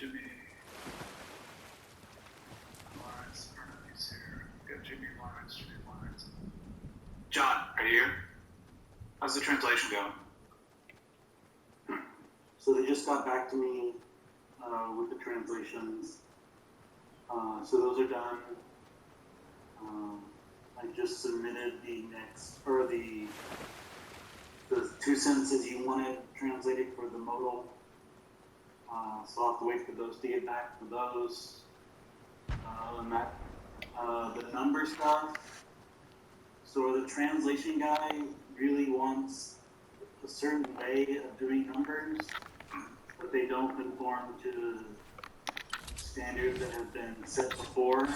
Jimmy Lawrence, he's here. We've got Jimmy Lawrence. John, are you here? How's the translation going? So they just got back to me with the translations. So those are done. I just submitted the two sentences you wanted translated for the modal. So I'll have to wait for those to get back for those. And that, the number stuff. So the translation guy really wants a certain way of doing numbers, but they don't conform to standards that have been set before.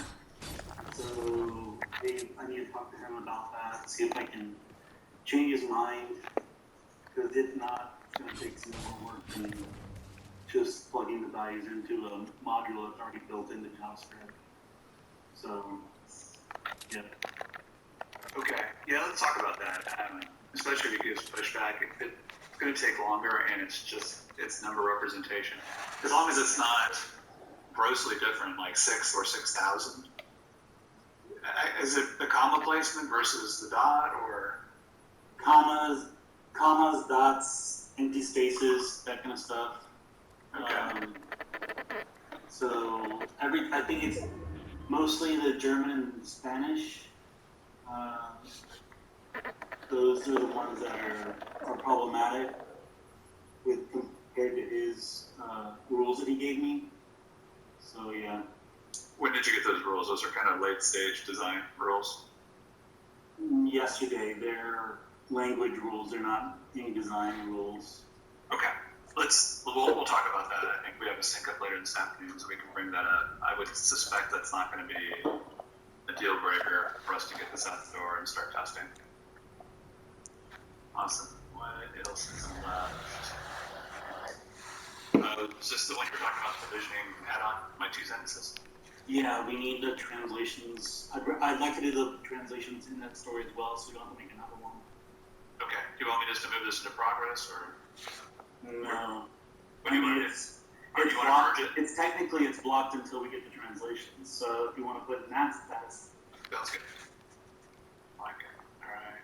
So I need to talk to him about that, see if I can change his mind, because if not, it's going to take some more work than just plugging the values into a module that's already built into JavaScript. So, yeah. Okay, yeah, let's talk about that. Especially if it gives pushback, it's going to take longer, and it's number representation. As long as it's not grossly different, like 6 or 6,000. Is it the comma placement versus the dot, or commas, dots, empty spaces, that kind of stuff. okay. So I think it's mostly the German and Spanish. Those are the ones that are problematic compared to his rules that he gave me. So yeah. When did you get those rules? Those are kind of late stage design rules. Yesterday, they're language rules. They're not any design rules. Okay, we'll talk about that. I think we have a sync up later this afternoon, so we can bring that up. I would suspect that's not going to be a deal breaker for us to get this out the door and start testing. Awesome. What else is left? Is this the one you're talking about, the provisioning add-on? My 2 sentences. Yeah, we need the translations. I'd like to do the translations in that story as well, so we don't have to make another one. Okay. Do you want me just to move this into progress, or? No. What do you want to do? It's blocked. It's technically blocked until we get the translations. So if you want to put in that's. Sounds good. Okay. All right.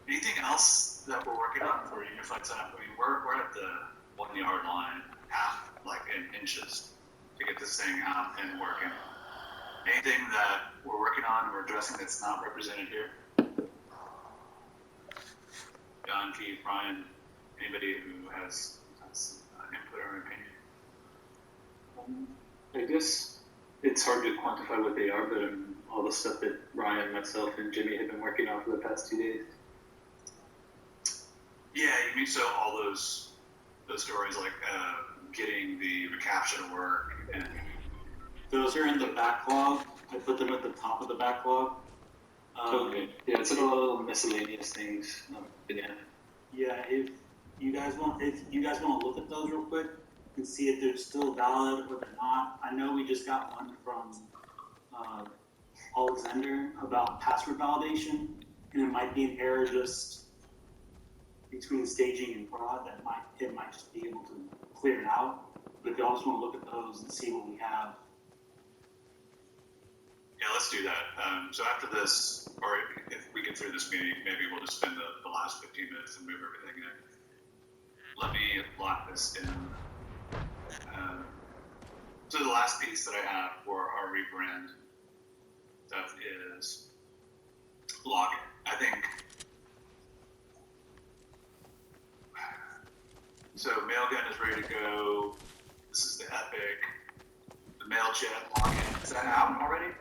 Anything else that we're working on for Unified Setup? I mean, we're at the 1 yard line, half, like in inches, to get this thing out and working. Anything that we're working on or addressing that's not represented here? John, Keith, Brian, anybody who has input or opinion? I guess it's hard to quantify what they are, but all the stuff that Ryan, myself, and Jimmy have been working on for the past 2 days. Yeah, you mean so all those stories like getting the recaptcha to work, and those are in the backlog. I put them at the top of the backlog. Okay. Yeah, it's like a little miscellaneous things. Yeah. Yeah, if you guys want to look at those real quick and see if they're still valid or they're not. I know we just got one from Alexander about password validation, and it might be an error just between staging and prod that it might just be able to clear it out. But if you all just want to look at those and see what we have. yeah, let's do that. So after this, or if we get through this meeting, maybe we'll just spend the last 15 minutes and move everything in. Let me lock this in. So the last piece that I have for our rebrand stuff is login. I think. So Mailgun is ready to go. This is the Epic. The MailChat login. Is that out already?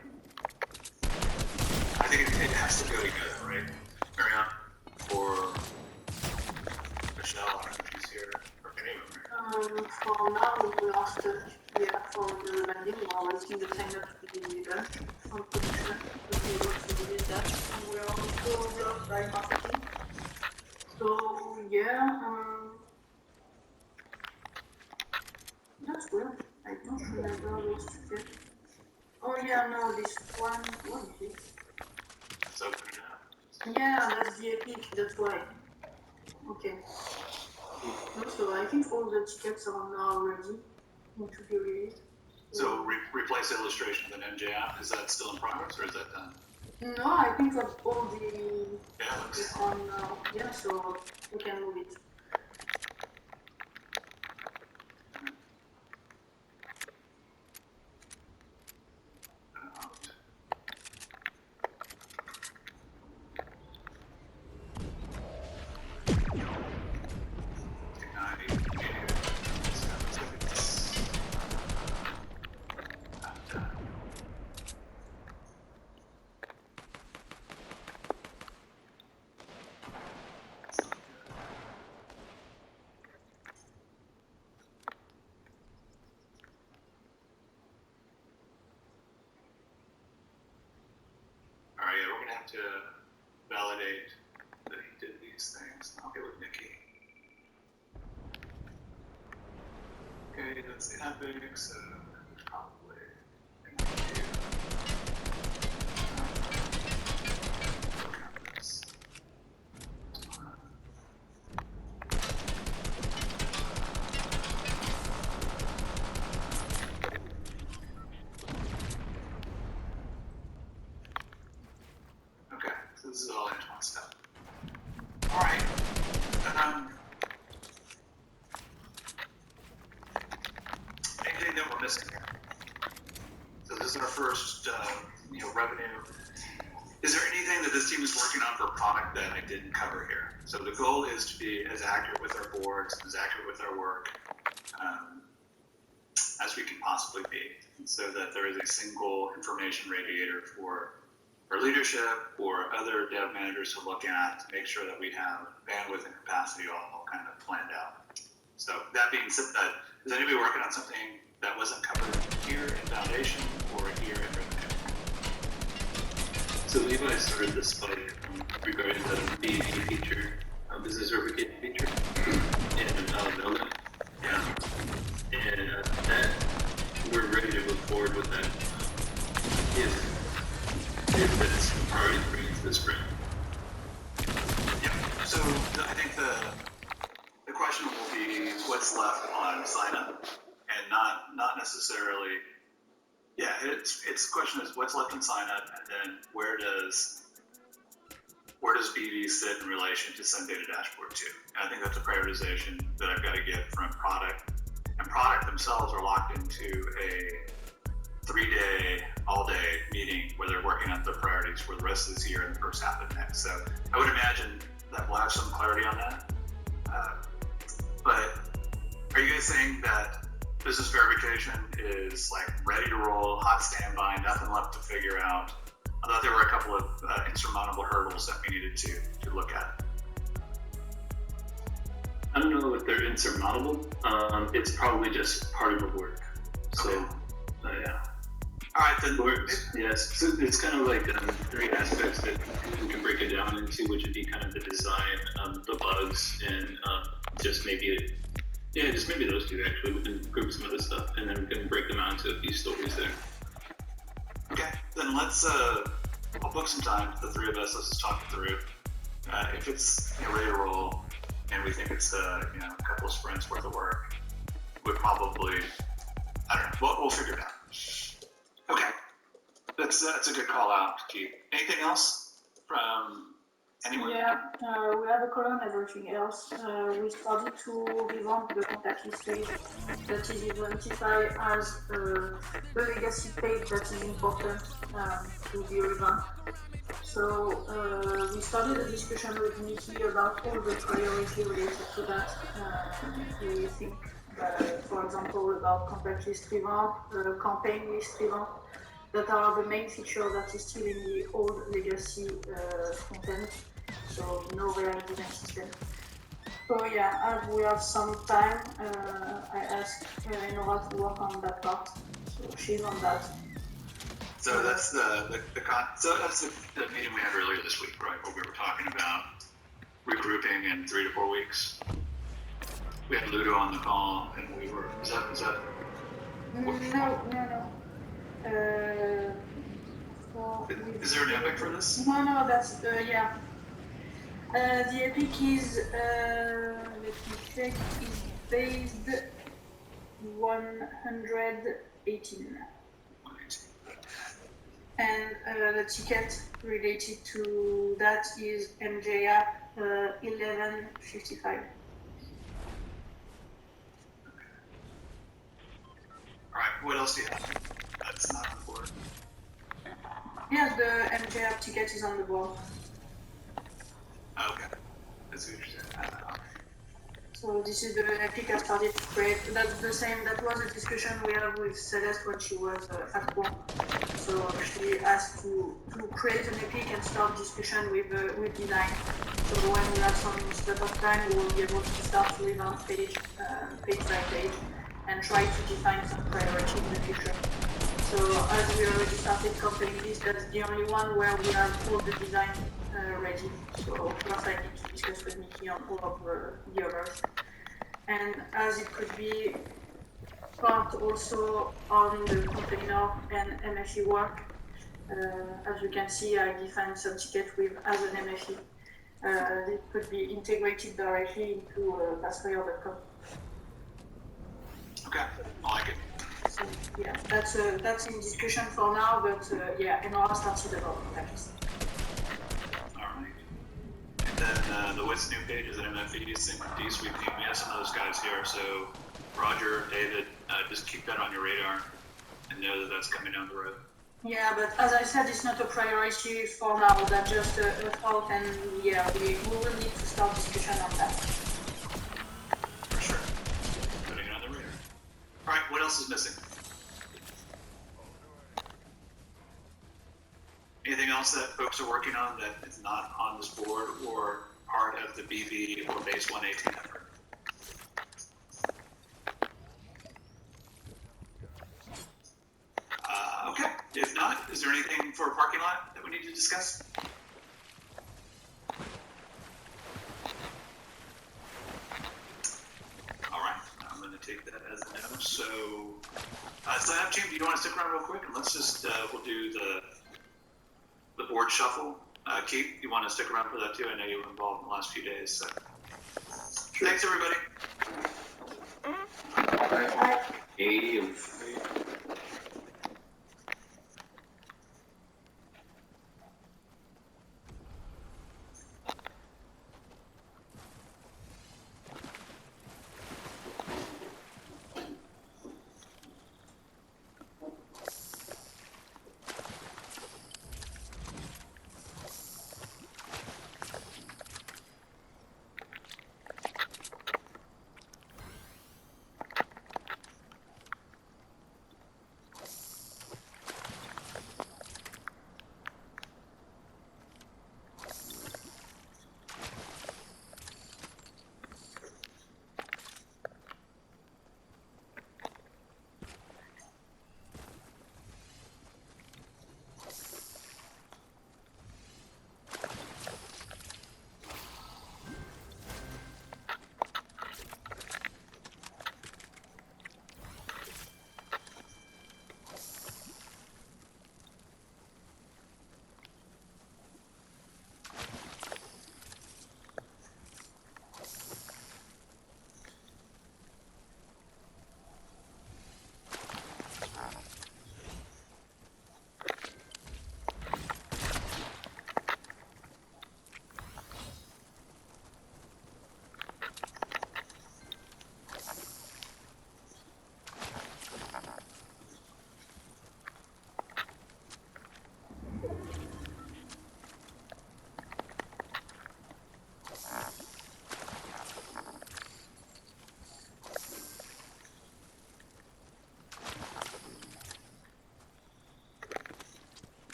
I think it has to go together, right? Marianne? Or Michelle, I don't know if she's here. Or any of them. For now, we lost for the landing, we're waiting the sign up to be done. I'm pretty sure we'll be able to do that. And we're also blocked by marketing. So, yeah, weird. I don't remember those tickets. Oh yeah, no, this one, what is it? Let's open it up. Yeah, that's the Epic, that's why. Okay. So I think all the tickets are now ready to be released. So replace illustration with an MJ app. Is that still in progress or is that done? No, I think that all the Yeah, it looks. is on now. Yeah, so we can move it. All right, yeah, we're gonna have to validate that he did these things. I'll get with Nikki. Okay, that's the epic, so probably. Okay, so this is all Antoine stuff. All right. Anything that we're missing here? So this is our first, revenue. Is there anything that this team is working on for product that I didn't cover here? So the goal is to be as accurate with our boards, as accurate with our work as we can possibly be, so that there is a single information radiator for leadership or other dev managers to look at to make sure that we have bandwidth and capacity all kind of planned out. So that being said, is anybody working on something that wasn't covered here in Foundation or here in Revenue? So Levi started the spike regarding the BV feature, business verification feature, in Melbourne. Yeah. And that we're ready to move forward with that. If that's a priority for you this spring. Yeah. So I think the question will be what's left on sign up, and not necessarily. Yeah, it's the question is what's left on sign up, and then where does BV sit in relation to Sun Data Dashboard 2? And I think that's a prioritization that I've got to get from product, and product themselves are locked into a 3-day, all-day meeting where they're working on their priorities for the rest of this year and the first half of next. So I would imagine that we'll have some clarity on that. But are you guys saying that business verification is like ready to roll, hot standby, nothing left to figure out? I thought there were a couple of insurmountable hurdles that we needed to look at. I don't know if they're insurmountable. It's probably just part of the work. So, yeah. All right, then. Yes, so it's kind of like 3 aspects that we can break it down into, which would be kind of the design, the bugs, and just maybe those 2 actually. We can group some other stuff, and then we can break them out into a few stories there. Okay, then let's. I'll book some time. The 3 of us. Let's just talk it through. If it's ready to roll, and we think it's a couple of sprints worth of work, we'd probably. I don't know. We'll figure it out. Okay, that's a good call out, Keith. Anything else from anyone? Yeah, we have a column, everything else. We started to revamp the contact list page that is identified as the legacy page that is important to be revamped. So we started a discussion with Nikki about all the priority related to that. We think, for example, about contact list revamp, campaign list revamp, that are the main feature that is still in the old legacy content. So no real design system. So yeah, as we have some time, I asked Nora to work on that part. So she's on that. So that's the meeting we had earlier this week, right? Where we were talking about regrouping in 3 to 4 weeks. We had Ludo on the call, and we were. Is that No. Is there an epic for this? No, that's, yeah. The epic is, let me check, is based 118. And the ticket related to that is MJF 1155. All right, what else do you have? That's not on board. Yeah, the MJF ticket is on the board. Okay, that's what you're saying. So this is the epic I started to create. That's the same, that was a discussion we had with Celeste when she was at work. So she asked to create an epic and start discussion with design. So when we have some slot of time, we will be able to start to revamp page by page and try to define some priority in the future. So as we already started completing this, that's the only one where we have all the design ready. So first I need to discuss with Nikki on all of the others. And as it could be part also on the container and MFE work, as you can see, I defined some ticket with as an MFE. It could be integrated directly into Passwire.com. Okay, I like it. So yeah, that's in discussion for now, but yeah, Enora started development at least. All right. And then the what's new pages at MFE, same with D-Suite team. We have some of those guys here. So Roger, David, just keep that on your radar and know that that's coming down the road. Yeah, but as I said, it's not a priority for now. That's just a thought, and yeah, we will need to start discussion on that. For sure. Putting it on the radar. All right, what else is missing? Anything else that folks are working on that is not on this board or part of the BV or Base 118 effort? Okay, if not, is there anything for a parking lot that we need to discuss? All right, I'm going to take that as a no. So, sign up team, do you want to stick around real quick? And let's just, we'll do the board shuffle. Keith, you want to stick around for that too? I know you were involved in the last few days. So. Sure. Thanks, everybody. 80 of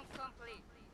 complete.